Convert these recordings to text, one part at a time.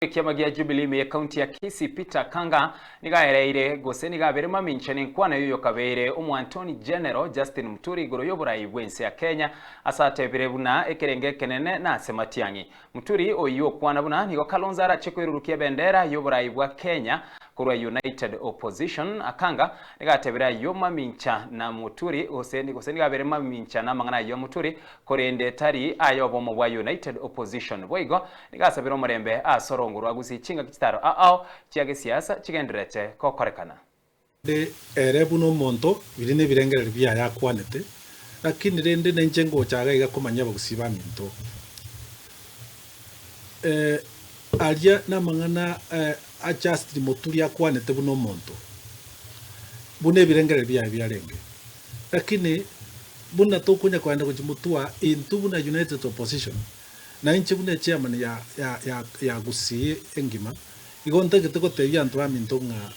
Kiama gia Jubilee me county ya Kisii Peter Kanga nigaereire gose nigabere maminchani nkwana yuyo kabere Antony General Justin Muturi igoro yoborayi bwense ya Kenya asatebire buna ekerenge kenene na sematiangi Muturi oyo kwana buna nigo Kalonzo arachekwerurukia bendera yoborayi bwa Kenya kurwa United Opposition akanga nigatebira yo mamincha na Muturi gose nigabere mamincha na mangana yo Muturi korende tari ayobomo bwa United Opposition boigo nigasabira omurembe asoro nguru agusi chinga kitaro chiage siasa chigenderete kokorekana de erebuno monto birine birengerera bya yakwanete lakini rende nenje ngo chaga igakomanya bagusiba minto alia na mangana adjust Muturi yakwanete buno monto bune birengerera bya byarenge lakini buna tokunya kwanda kujimutua into buna United Opposition na inche bune chairman ya gusi engima igonte keteko tebya ntwa mintonga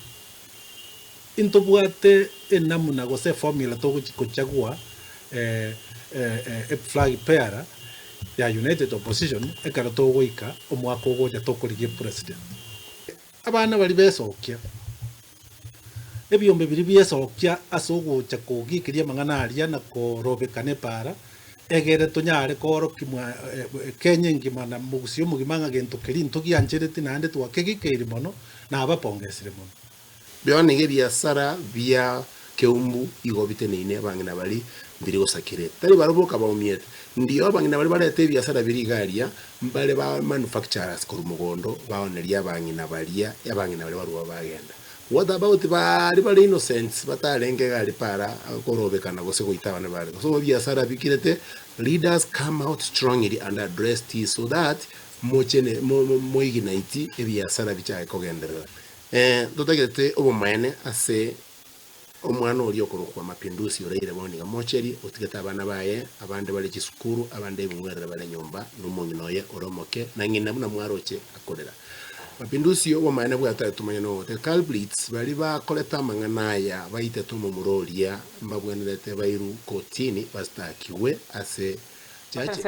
into buate enamuna gose formula to kuchagua flag pair ya United Opposition ekarato goika omwako goja tokorigie president abana bali besokia ebyombe biri byesokia asogo chakogi kiria mangana aria na korobekane para egere tonyare koro kimwa Kenya ngima na mugusio mugimanga gento kiri ntogi ancherete nande twakegikeire mono na abapongesire mono bione geria sara via keumbu igobite neine bangina bali mbiri gosakire tari baroboka baumiete ndio bangina bali barete bia sara biri garia mbale ba manufacturers ko mugondo baoneria bangina balia yabangina bali baruwa bagenda. What about bari innocents batarenge gali para korobekana gose goitabane bari so biasara bikirete leaders come out strongly and address this so that mochene moiginaiti ebiasara bichaye kogenderera tutagete obomene ase omwana oli okorokwa mapinduzi oreire boniga mocheri otigeta abana baye abande bali kisukuru abande bumwerera bali nyumba n'umunyinoye oromoke na ngina buna mwaroche akorera mapinduzi obomene bwatatumanya no the culprits bali bakoleta manganaya baite tumumuroria mbabwenerete bairu kotini bastakiwe ase chache